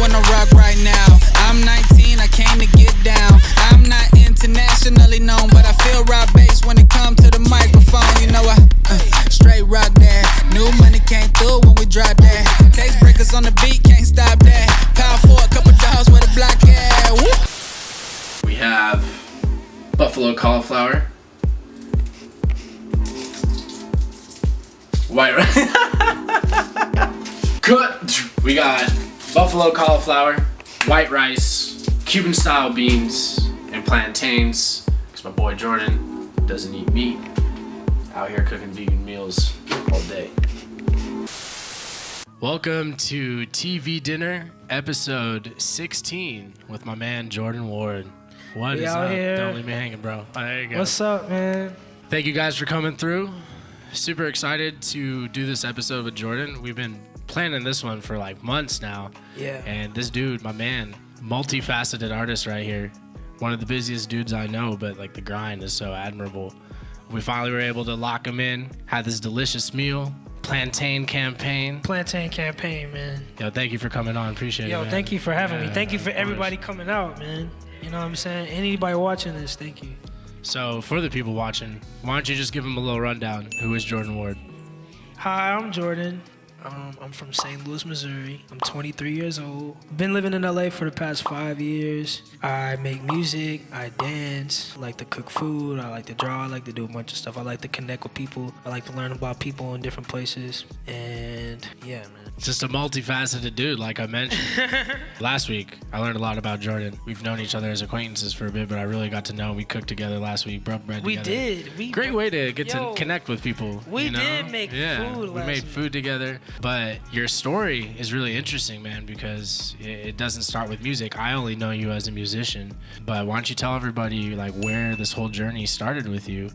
wanna rock right now. I'm 19, I came to get down. I'm not internationally known, but I feel rock bass when it comes to the microphone. You know I straight rock that. New money came through when we dropped that. Tastebreakers on the beat, can't stop that. Power for a couple dogs with a block at. Woo! We have buffalo cauliflower, white rice. We got buffalo cauliflower, white rice, Cuban style beans, and plantains. Cause my boy Jordan doesn't eat meat. Out here cooking vegan meals all day. Welcome to TV Dinner, episode 16 with my man Jordan Ward. What is up? Here. Don't leave me hanging, bro. Oh, there you go. What's up, man? Thank you guys for coming through. Super excited to do this episode with Jordan. We've been planning this one for like months now. Yeah. And this dude, my man, multifaceted artist right here. One of the busiest dudes I know, but like the grind is so admirable. We finally were able to lock him in, had this delicious meal, plantain campaign, man. Yo, thank you for coming on. Appreciate it, man. Thank you for having me. Thank you for everybody coming out, man. You know what I'm saying? Anybody watching this, thank you. So, for the people watching, why don't you just give them a little rundown? Who is Jordan Ward? Hi, I'm Jordan. I'm from St. Louis, Missouri. I'm 23 years old. Been living in LA for the past 5 years. I make music, I dance, I like to cook food, I like to draw, I like to do a bunch of stuff. I like to connect with people. I like to learn about people in different places. And yeah, man. Just a multifaceted dude, like I mentioned. Last week, I learned a lot about Jordan. We've known each other as acquaintances for a bit, but I really got to know him. We cooked together last week, broke bread together. We did. Great way to get to connect with people. We you know? did make food last We made week. food together. But your story is really interesting, man, because it doesn't start with music. I only know you as a musician. But why don't you tell everybody like where this whole journey started with you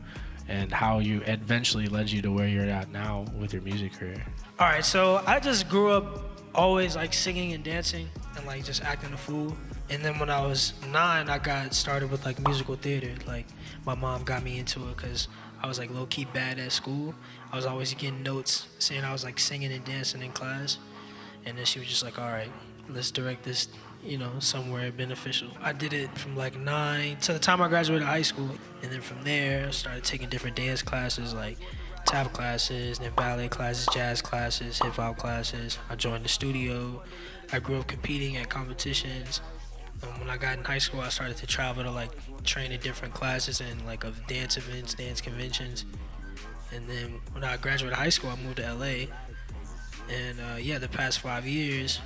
and how you eventually led you to where you're at now with your music career? All right, so I just grew up always like singing and dancing and like just acting a fool. And then when I was 9, I got started with like musical theater. Like my mom got me into it because I was like low-key bad at school. I was always getting notes saying I was like singing and dancing in class. And then she was just like, all right, let's direct this, you know, somewhere beneficial. I did it from like 9 to the time I graduated high school. And then from there, I started taking different dance classes like tap classes, then ballet classes, jazz classes, hip hop classes. I joined the studio. I grew up competing at competitions. When I got in high school, I started to travel to like train in different classes and like of dance events, dance conventions. And then when I graduated high school, I moved to LA. And the past 5 years,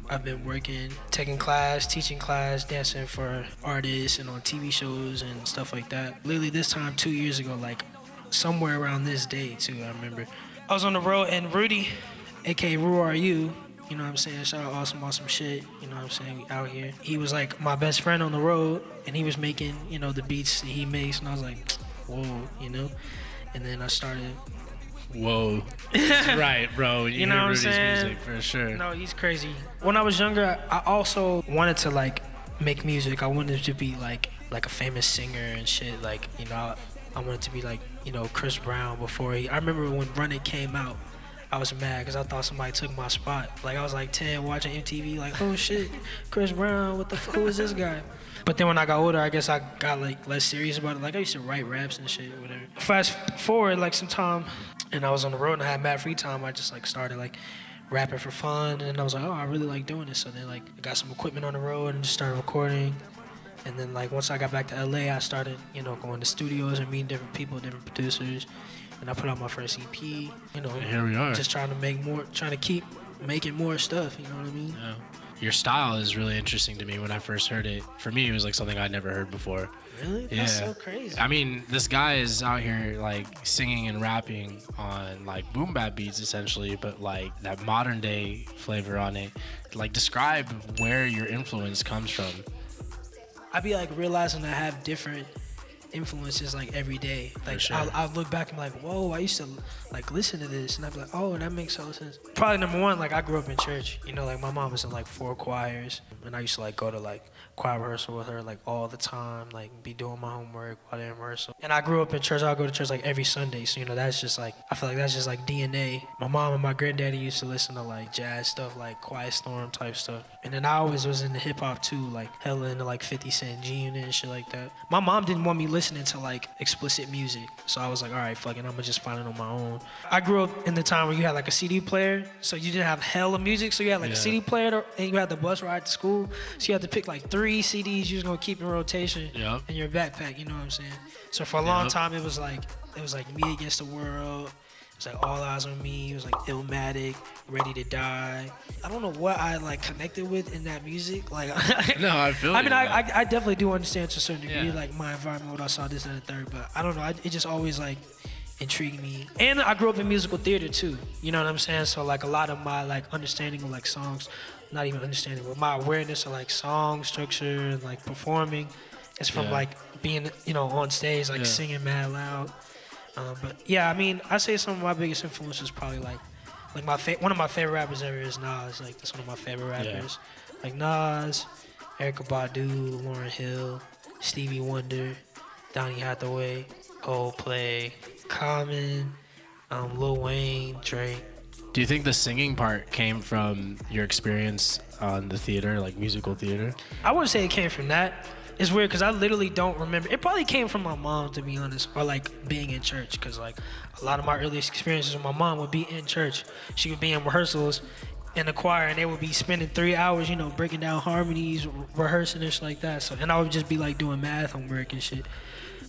I've been working, taking class, teaching class, dancing for artists and on TV shows and stuff like that. Literally this time 2 years ago, like somewhere around this day too, I remember. I was on the road and Rudy, aka Ru Are You know what I'm saying? Shout out awesome shit, you know what I'm saying? We out here. He was like my best friend on the road and he was making, you know, the beats that he makes and I was like, whoa, you know? And then I started. Whoa. Right, bro. You know what I'm saying? Music for sure. No, he's crazy. When I was younger, I also wanted to like make music. I wanted to be like a famous singer and shit. Like, you know, I wanted to be like, you know, Chris Brown before I remember when Run It came out, I was mad because I thought somebody took my spot. Like I was like 10 watching MTV like, oh shit, Chris Brown, who is this guy? But then when I got older, I guess I got like less serious about it. Like I used to write raps and shit or whatever. Fast forward like some time and I was on the road and I had mad free time. I just like started like rapping for fun and I was like, oh, I really like doing this. So then like I got some equipment on the road and just started recording. And then like once I got back to LA, I started, you know, going to studios and meeting different people, different producers. And I put out my first EP, you know. And here we are. Just trying to make more, trying to keep making more stuff, you know what I mean? Yeah. Your style is really interesting to me when I first heard it. For me, it was like something I'd never heard before. Really? Yeah. That's so crazy. I mean, this guy is out here like singing and rapping on like boom bap beats essentially, but like that modern day flavor on it. Like describe where your influence comes from. I be like realizing I have different influences like every day. Like sure. I'll look back and be like, whoa, I used to like listen to this, and I'd be like, oh, that makes so sense. Probably number one, like I grew up in church. You know, like my mom was in like 4 choirs, and I used to like go to like choir rehearsal with her like all the time, like be doing my homework while they're in rehearsal. And I grew up in church. I'll go to church like every Sunday. So, you know, that's just like, I feel like that's just like DNA. My mom and my granddaddy used to listen to like jazz stuff, like Quiet Storm type stuff. And then I always was into hip hop too, like hella into like 50 Cent, G-Unit and shit like that. My mom didn't want me listening to like explicit music. So I was like, all right, fuck it, I'm gonna just find it on my own. I grew up in the time where you had like a CD player. So you didn't have hella music. So you had like a CD player and you had the bus ride to school. So you had to pick like 3 CDs you was gonna keep in rotation in your backpack, you know what I'm saying? So for a long time it was like Me Against the World, it was like All Eyes on Me, it was like Illmatic, Ready to Die. I don't know what I like connected with in that music. Like No, I feel I mean you, I definitely do understand to a certain degree, like my environment, what I saw this and the third, but I don't know, it just always like intrigued me. And I grew up in musical theater too, you know what I'm saying? So like a lot of my like understanding of like songs, not even understanding, but my awareness of like song structure and like performing is from like being, you know, on stage, like singing mad loud. But yeah, I mean, I say some of my biggest influences probably like one of my favorite rappers ever is Nas. Like that's one of my favorite rappers. Like Nas, Erykah Badu, Lauryn Hill, Stevie Wonder, Donny Hathaway, Coldplay, Common, Lil Wayne, Drake. Do you think the singing part came from your experience on the theater, like musical theater? I wouldn't say it came from that. It's weird because I literally don't remember. It probably came from my mom, to be honest, or like being in church. Because like a lot of my earliest experiences with my mom would be in church. She would be in rehearsals in the choir, and they would be spending 3 hours, you know, breaking down harmonies, rehearsing and shit like that. So, and I would just be like doing math homework and shit.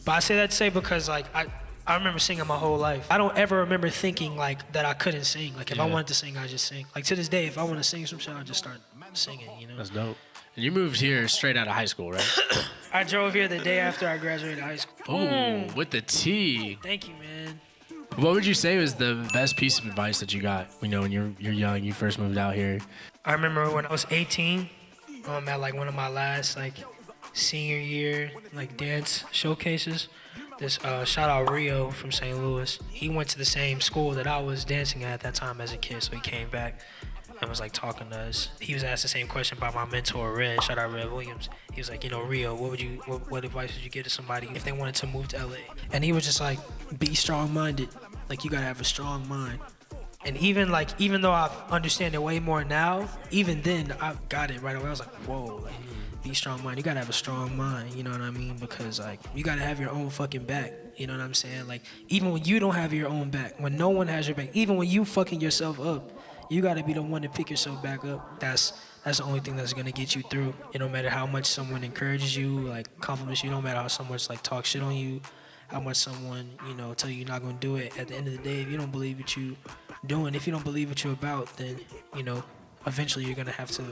But I say that to say because like I remember singing my whole life. I don't ever remember thinking like that I couldn't sing. Like if I wanted to sing, I just sing. Like to this day, if I want to sing some shit, I just start singing. You know. That's dope. And you moved here straight out of high school, right? I drove here the day after I graduated high school. Oh, with the T. Thank you, man. What would you say was the best piece of advice that you got? You know, when you're young, you first moved out here. I remember when I was 18, at like one of my last like senior year like dance showcases. This shout out Rio from St. Louis. He went to the same school that I was dancing at that time as a kid, so he came back and was like talking to us. He was asked the same question by my mentor Red. Shout out Red Williams. He was like, you know, Rio, what advice would you give to somebody if they wanted to move to LA? And he was just like, be strong-minded. Like you gotta have a strong mind. And even though I understand it way more now, even then I got it right away. I was like, whoa, like be strong-minded. You gotta have a strong mind. You know what I mean? Because like you gotta have your own fucking back. You know what I'm saying? Like even when you don't have your own back, when no one has your back, even when you fucking yourself up, you gotta be the one to pick yourself back up. That's the only thing that's gonna get you through. It don't matter how much someone encourages you, like compliments you, no matter how someone like talk shit on you, how much someone, you know, tell you you're not gonna do it. At the end of the day, if you don't believe what you doing, if you don't believe what you're about, then, you know, eventually you're gonna have to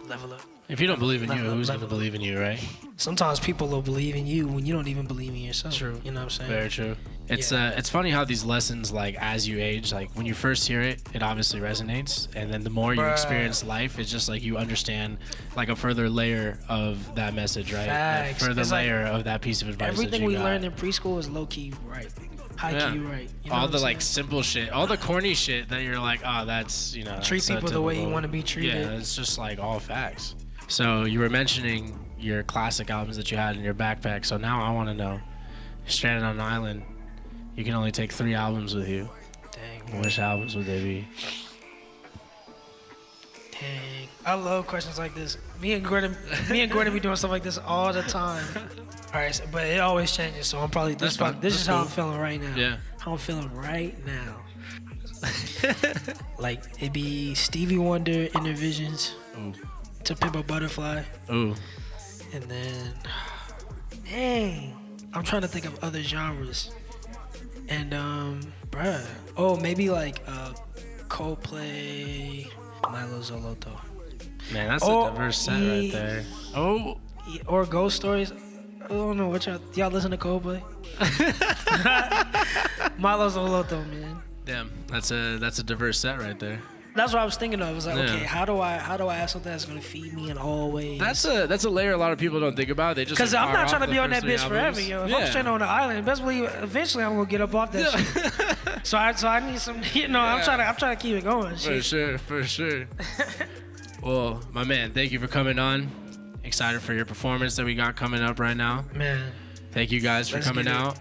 level up. If you don't believe in you, who's gonna believe in you, right? Sometimes people will believe in you when you don't even believe in yourself. True. You know what I'm saying? Very true. It's funny how these lessons, like as you age, like when you first hear it, it obviously resonates, and then the more you experience life, it's just like you understand like a further layer of that message, right? Facts. A further It's layer of that piece of advice. Everything that we you got. learned in preschool is low key right. High key right. You know all what the I'm like saying? simple shit, all the corny shit that you're like, oh, that's, you know, Treat that's so people the way you typical. want to be treated. Yeah, it's just like all facts. So you were mentioning your classic albums that you had in your backpack. So now I want to know, you're stranded on an island. You can only take 3 albums with you. Dang. Which albums would they be? Dang. I love questions like this. Me and Gordon be doing stuff like this all the time. All right, but it always changes. So I'm probably this is how I'm feeling right now. Yeah. How I'm feeling right now. Like it'd be Stevie Wonder, Inner Visions, Ooh. To Pimp a Butterfly, Ooh. and then dang, I'm trying to think of other genres. And maybe like Coldplay, Milo Zoloto. Man, that's a diverse set right there. Oh. Or Ghost Stories. I don't know what y'all listen to Coldplay. Milo Zoloto, man. Damn, that's a diverse set right there. That's what I was thinking of. I was like, Yeah. okay, how do I have something that's gonna feed me in all ways? That's a layer a lot of people don't think about. They just Because like, I'm fire not trying to off be the on that first bitch three forever, albums. yo. If Yeah. I'm straight on the island, best believe eventually I'm gonna get up off that shit. So I need some, I'm trying to keep it going. For Shit. sure. Well, my man, thank you for coming on. Excited for your performance that we got coming up right now. Man, Thank you guys for Let's coming get it. out.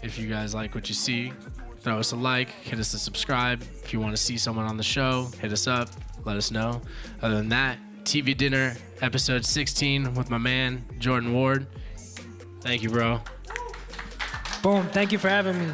If you guys like what you see, throw us a like, hit us a subscribe. If you want to see someone on the show, hit us up, let us know. Other than that, TV Dinner, episode 16 with my man, Jordan Ward. Thank you, bro. boom. Thank you for having me.